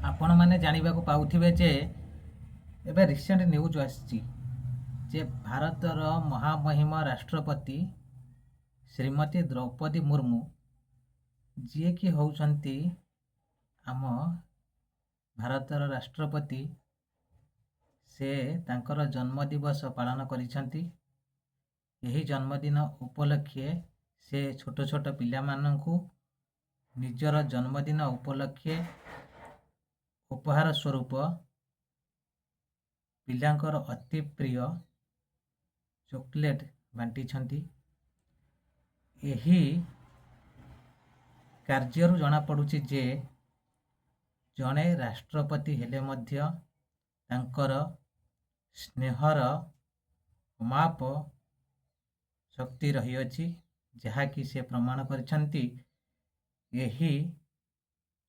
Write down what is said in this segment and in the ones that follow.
आपण मैंने जानवाक पाउथिबे जे एबे रिसेंट न्यूज आसी जे भारतर महामहिम राष्ट्रपति श्रीमती द्रौपदी मुर्मू जी कि होउछंती आम भारतर राष्ट्रपति से तांकर जन्मदिवस पालन करिसंती। यही जन्मदिन उपलक्षे से छोट छोट पिला माननकु निजर जन्मदिन उपलक्षे उपहार स्वरूप पिलांकर अति प्रिय चॉकलेट बांटी छंती। यही कार्यरू जना पड़ुछि जे जड़े राष्ट्रपति हेले मध्य तांकर स्नेहर माप शक्ति रही अछि जहाँकि से प्रमाण करिसंती। यही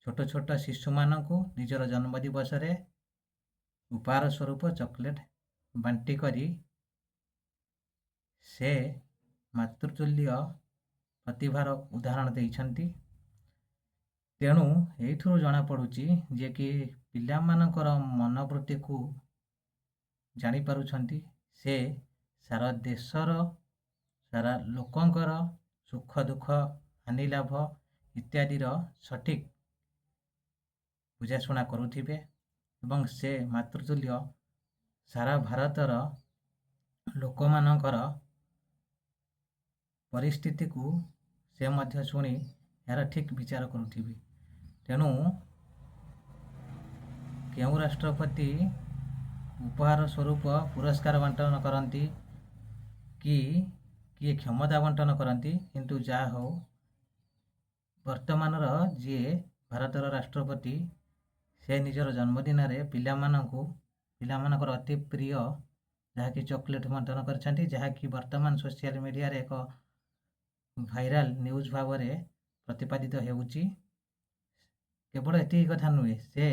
छोट छोट शिशु मानकु निजर जन्मदिवस रे उपहार स्वरूप चॉकलेट बांटी करी से मातृतुल्य प्रतिभार उदाहरण देइछंती। तेणु एइथुरु जना पड़ुछि जे कि पिला मानकर मनोवृत्ति को जानी पारुछंती। से सारा देशर सारा लोकंकर सुख दुख हानि लाभ इत्यादि सठिक बुझाशुना करुथिबे एवं से मातृतुल्य सारा भारतर लोक मानकर परिस्थिति को से मध्य शुणी यार ठीक विचार करुथिबे। तेणु केउ राष्ट्रपति उपहार स्वरूप पुरस्कार बंटन करती कि किए क्षमता बंटन करती, किंतु जा हो वर्तमान जी भारतर राष्ट्रपति से निजर जन्मदिन में पिलामानकर अति प्रिय जहाँकि चॉकलेट बंटन करछंती, जहाँकि वर्तमान सोशल मीडिया रे एक भाइराल न्यूज भाव में प्रतिपादित होउची। केवल एति कथा नुहे से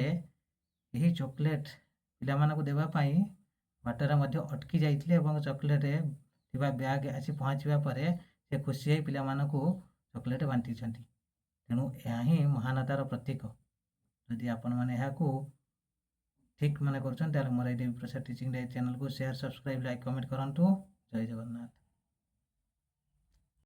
यही चॉकलेट पिला मानकु देबा पई बाटर मध्य अटकी जाइथिले एवं चॉकलेट थिबा बैग आसी पहुँचवा पर से खुशी होई पिला मानकु चॉकलेट बांटी छंती। तेणु यही महानतार प्रतीक। यदि आपण माने याकू ठीक माने करछन ताले मोर ए प्रसाद टीचिंग चैनल को शेयर सब्सक्राइब लाइक कमेंट करंतु। जय जगन्नाथ।